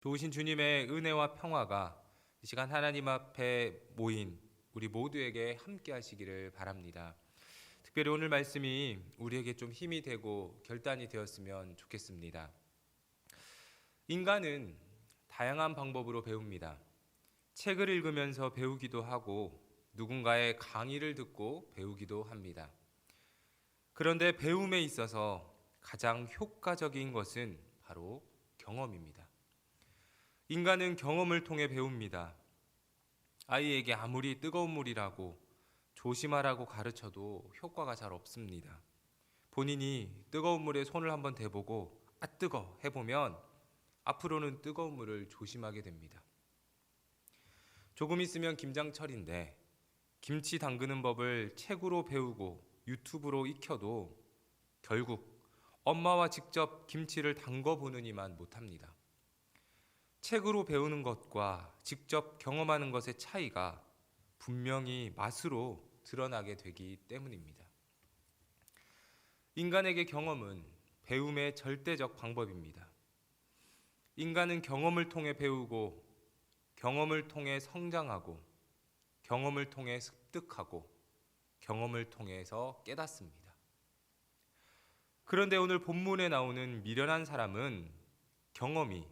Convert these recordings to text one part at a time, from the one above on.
좋으신 주님의 은혜와 평화가 이 시간 하나님 앞에 모인 우리 모두에게 함께 하시기를 바랍니다. 특별히 오늘 말씀이 우리에게 좀 힘이 되고 결단이 되었으면 좋겠습니다. 인간은 다양한 방법으로 배웁니다. 책을 읽으면서 배우기도 하고 누군가의 강의를 듣고 배우기도 합니다. 그런데 배움에 있어서 가장 효과적인 것은 바로 경험입니다. 인간은 경험을 통해 배웁니다. 아이에게 아무리 뜨거운 물이라고 조심하라고 가르쳐도 효과가 잘 없습니다. 본인이 뜨거운 물에 손을 한번 대보고 아 뜨거 해보면 앞으로는 뜨거운 물을 조심하게 됩니다. 조금 있으면 김장철인데 김치 담그는 법을 책으로 배우고 유튜브로 익혀도 결국 엄마와 직접 김치를 담궈보는 이만 못합니다. 책으로 배우는 것과 직접 경험하는 것의 차이가 분명히 맛으로 드러나게 되기 때문입니다. 인간에게 경험은 배움의 절대적 방법입니다. 인간은 경험을 통해 배우고, 경험을 통해 성장하고, 경험을 통해 습득하고, 경험을 통해서 깨닫습니다. 그런데 오늘 본문에 나오는 미련한 사람은 경험이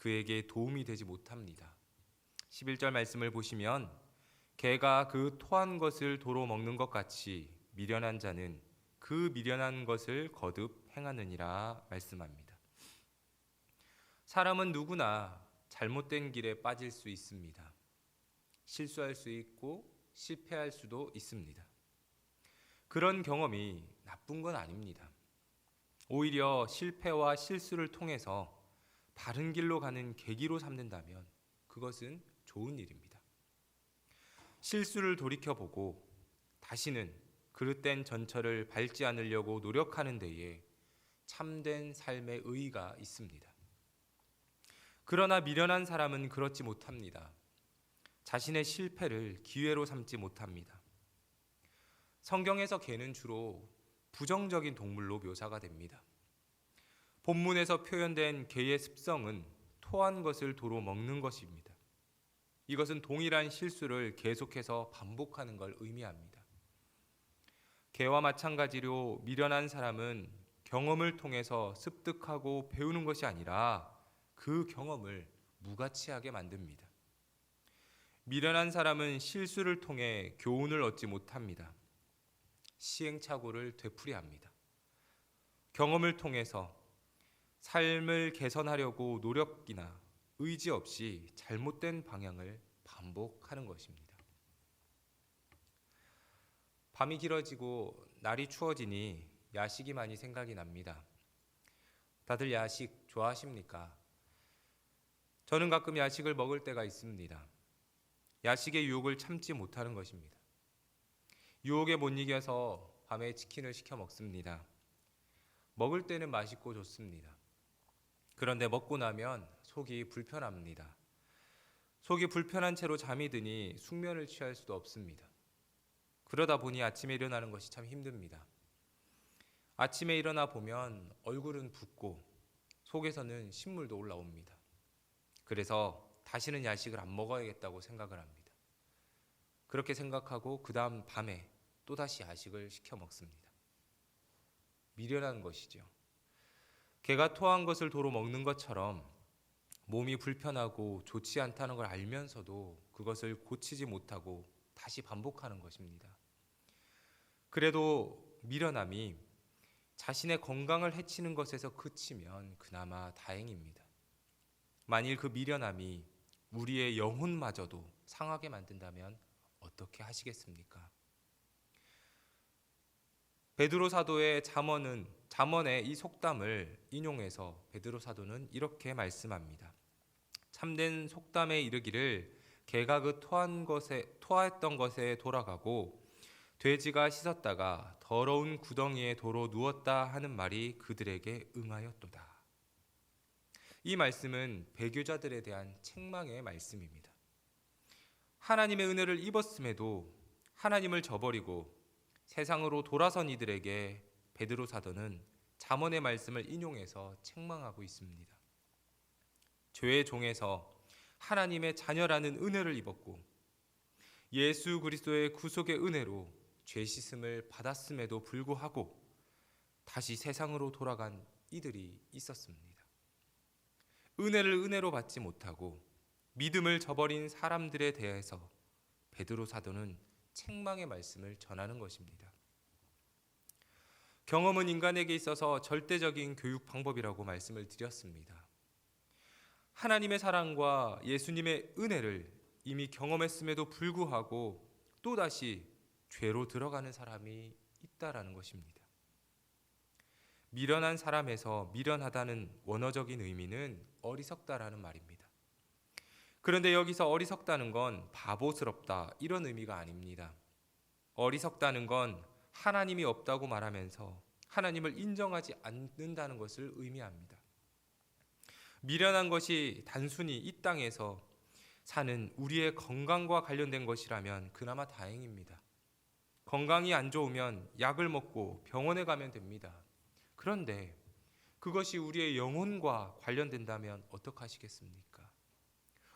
그에게 도움이 되지 못합니다. 11절 말씀을 보시면 개가 그 토한 것을 도로 먹는 것 같이 미련한 자는 그 미련한 것을 거듭 행하느니라 말씀합니다. 사람은 누구나 잘못된 길에 빠질 수 있습니다. 실수할 수 있고 실패할 수도 있습니다. 그런 경험이 나쁜 건 아닙니다. 오히려 실패와 실수를 통해서 바른 길로 가는 계기로 삼는다면 그것은 좋은 일입니다. 실수를 돌이켜보고 다시는 그릇된 전철을 밟지 않으려고 노력하는 데에 참된 삶의 의의가 있습니다. 그러나 미련한 사람은 그렇지 못합니다. 자신의 실패를 기회로 삼지 못합니다. 성경에서 개는 주로 부정적인 동물로 묘사가 됩니다. 본문에서 표현된 개의 습성은 토한 것을 도로 먹는 것입니다. 이것은 동일한 실수를 계속해서 반복하는 걸 의미합니다. 개와 마찬가지로 미련한 사람은 경험을 통해서 습득하고 배우는 것이 아니라 그 경험을 무가치하게 만듭니다. 미련한 사람은 실수를 통해 교훈을 얻지 못합니다. 시행착오를 되풀이합니다. 경험을 통해서 삶을 개선하려고 노력이나 의지 없이 잘못된 방향을 반복하는 것입니다. 밤이 길어지고 날이 추워지니 야식이 많이 생각이 납니다. 다들 야식 좋아하십니까? 저는 가끔 야식을 먹을 때가 있습니다. 야식의 유혹을 참지 못하는 것입니다. 유혹에 못 이겨서 밤에 치킨을 시켜 먹습니다. 먹을 때는 맛있고 좋습니다. 그런데 먹고 나면 속이 불편합니다. 속이 불편한 채로 잠이 드니 숙면을 취할 수도 없습니다. 그러다 보니 아침에 일어나는 것이 참 힘듭니다. 아침에 일어나 보면 얼굴은 붓고 속에서는 신물도 올라옵니다. 그래서 다시는 야식을 안 먹어야겠다고 생각을 합니다. 그렇게 생각하고 그 다음 밤에 또다시 야식을 시켜 먹습니다. 미련한 것이죠. 개가 토한 것을 도로 먹는 것처럼 몸이 불편하고 좋지 않다는 걸 알면서도 그것을 고치지 못하고 다시 반복하는 것입니다. 그래도 미련함이 자신의 건강을 해치는 것에서 그치면 그나마 다행입니다. 만일 그 미련함이 우리의 영혼마저도 상하게 만든다면 어떻게 하시겠습니까? 베드로 사도의 잠언의 이 속담을 인용해서 베드로 사도는 이렇게 말씀합니다. 참된 속담에 이르기를 개가 그 토했던 것에 돌아가고 돼지가 씻었다가 더러운 구덩이에 도로 누웠다 하는 말이 그들에게 응하였도다. 이 말씀은 배교자들에 대한 책망의 말씀입니다. 하나님의 은혜를 입었음에도 하나님을 저버리고 세상으로 돌아선 이들에게 베드로 사도는 잠언의 말씀을 인용해서 책망하고 있습니다. 죄의 종에서 하나님의 자녀라는 은혜를 입었고 예수 그리스도의 구속의 은혜로 죄 씻음을 받았음에도 불구하고 다시 세상으로 돌아간 이들이 있었습니다. 은혜를 은혜로 받지 못하고 믿음을 저버린 사람들에 대해서 베드로 사도는 책망의 말씀을 전하는 것입니다. 경험은 인간에게 있어서 절대적인 교육 방법이라고 말씀을 드렸습니다. 하나님의 사랑과 예수님의 은혜를 이미 경험했음에도 불구하고 또다시 죄로 들어가는 사람이 있다라는 것입니다. 미련한 사람에서 미련하다는 원어적인 의미는 어리석다라는 말입니다. 그런데 여기서 어리석다는 건 바보스럽다 이런 의미가 아닙니다. 어리석다는 건 하나님이 없다고 말하면서 하나님을 인정하지 않는다는 것을 의미합니다. 미련한 것이 단순히 이 땅에서 사는 우리의 건강과 관련된 것이라면 그나마 다행입니다. 건강이 안 좋으면 약을 먹고 병원에 가면 됩니다. 그런데 그것이 우리의 영혼과 관련된다면 어떡하시겠습니까?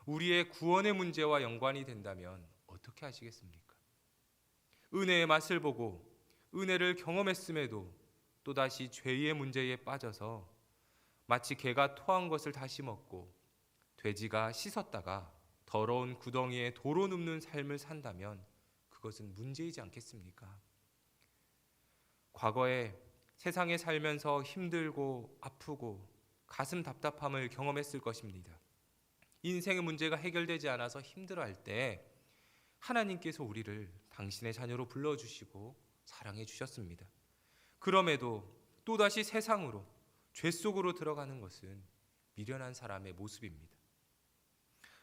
우리의 구원의 문제와 연관이 된다면 어떻게 하시겠습니까? 은혜의 맛을 보고 은혜를 경험했음에도 또다시 죄의 문제에 빠져서 마치 개가 토한 것을 다시 먹고 돼지가 씻었다가 더러운 구덩이에 도로 눕는 삶을 산다면 그것은 문제이지 않겠습니까? 과거에 세상에 살면서 힘들고 아프고 가슴 답답함을 경험했을 것입니다. 인생의 문제가 해결되지 않아서 힘들어할 때 하나님께서 우리를 당신의 자녀로 불러주시고 사랑해 주셨습니다. 그럼에도 또다시 세상으로 죄 속으로 들어가는 것은 미련한 사람의 모습입니다.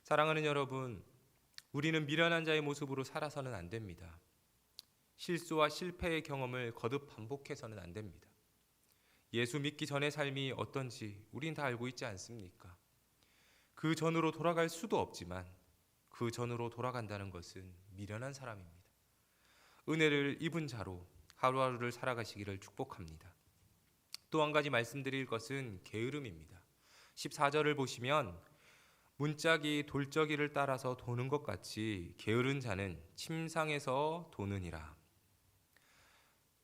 사랑하는 여러분, 우리는 미련한 자의 모습으로 살아서는 안 됩니다. 실수와 실패의 경험을 거듭 반복해서는 안 됩니다. 예수 믿기 전의 삶이 어떤지 우린 다 알고 있지 않습니까? 그 전으로 돌아갈 수도 없지만 그 전으로 돌아간다는 것은 미련한 사람입니다. 은혜를 입은 자로 하루하루를 살아가시기를 축복합니다. 또 한 가지 말씀드릴 것은 게으름입니다. 14절을 보시면 문짝이 돌적이를 따라서 도는 것 같이 게으른 자는 침상에서 도느니라.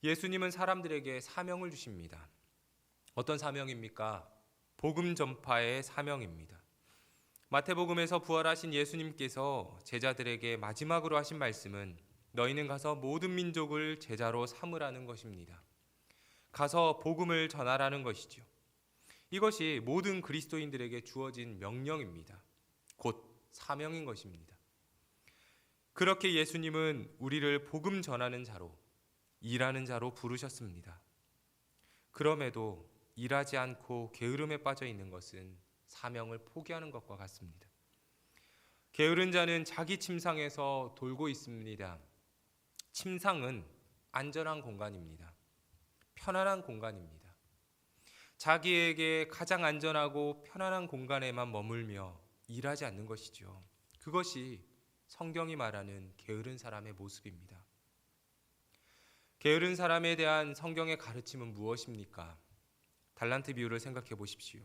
예수님은 사람들에게 사명을 주십니다. 어떤 사명입니까? 복음 전파의 사명입니다. 마태복음에서 부활하신 예수님께서 제자들에게 마지막으로 하신 말씀은 너희는 가서 모든 민족을 제자로 삼으라는 것입니다. 가서 복음을 전하라는 것이죠. 이것이 모든 그리스도인들에게 주어진 명령입니다. 곧 사명인 것입니다. 그렇게 예수님은 우리를 복음 전하는 자로, 일하는 자로 부르셨습니다. 그럼에도 일하지 않고 게으름에 빠져 있는 것은 사명을 포기하는 것과 같습니다. 게으른 자는 자기 침상에서 돌고 있습니다. 침상은 안전한 공간입니다. 편안한 공간입니다. 자기에게 가장 안전하고 편안한 공간에만 머물며 일하지 않는 것이죠. 그것이 성경이 말하는 게으른 사람의 모습입니다. 게으른 사람에 대한 성경의 가르침은 무엇입니까? 달란트 비유를 생각해 보십시오.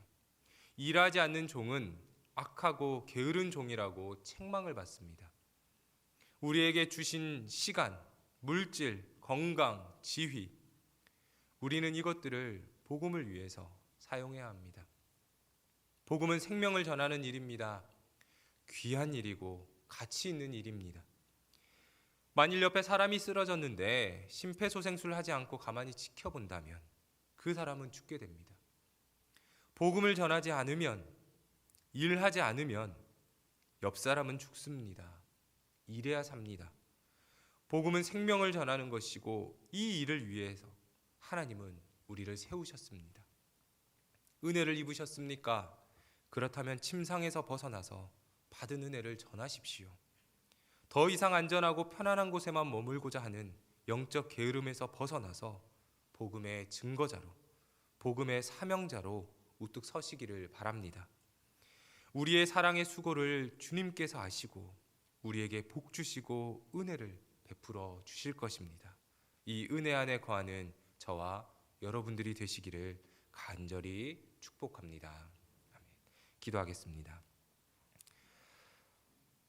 일하지 않는 종은 악하고 게으른 종이라고 책망을 받습니다. 우리에게 주신 시간, 물질, 건강, 지위, 우리는 이것들을 복음을 위해서 사용해야 합니다. 복음은 생명을 전하는 일입니다. 귀한 일이고 가치 있는 일입니다. 만일 옆에 사람이 쓰러졌는데 심폐소생술을 하지 않고 가만히 지켜본다면 그 사람은 죽게 됩니다. 복음을 전하지 않으면, 일하지 않으면 옆 사람은 죽습니다. 일해야 삽니다. 복음은 생명을 전하는 것이고 이 일을 위해서 하나님은 우리를 세우셨습니다. 은혜를 입으셨습니까? 그렇다면 침상에서 벗어나서 받은 은혜를 전하십시오. 더 이상 안전하고 편안한 곳에만 머물고자 하는 영적 게으름에서 벗어나서 복음의 증거자로, 복음의 사명자로 우뚝 서시기를 바랍니다. 우리의 사랑의 수고를 주님께서 아시고 우리에게 복 주시고 은혜를 베풀어 주실 것입니다. 이 은혜 안에 거하는 저와 여러분들이 되시기를 간절히 축복합니다. 아멘. 기도하겠습니다.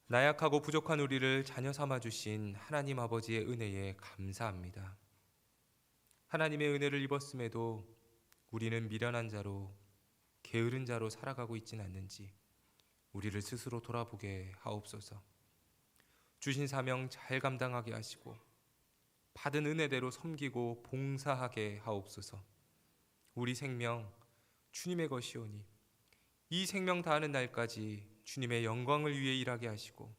나약하고 부족한 우리를 자녀 삼아 주신 하나님 아버지의 은혜에 감사합니다. 하나님의 은혜를 입었음에도 우리는 미련한 자로 게으른 자로 살아가고 있진 않는지 우리를 스스로 돌아보게 하옵소서. 주신 사명 잘 감당하게 하시고 받은 은혜대로 섬기고 봉사하게 하옵소서. 우리 생명 주님의 것이오니 이 생명 다하는 날까지 주님의 영광을 위해 일하게 하시고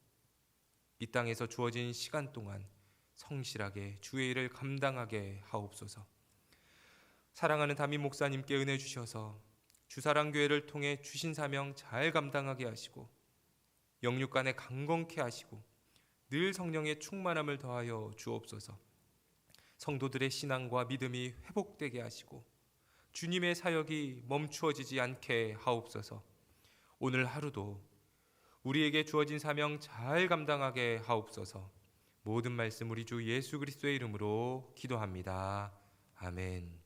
이 땅에서 주어진 시간 동안 성실하게 주의 일을 감당하게 하옵소서. 사랑하는 담임 목사님께 은혜 주셔서 주사랑교회를 통해 주신 사명 잘 감당하게 하시고 영육간에 강건케 하시고 늘 성령의 충만함을 더하여 주옵소서. 성도들의 신앙과 믿음이 회복되게 하시고 주님의 사역이 멈추어지지 않게 하옵소서. 오늘 하루도 우리에게 주어진 사명 잘 감당하게 하옵소서. 모든 말씀 우리 주 예수 그리스도의 이름으로 기도합니다. 아멘.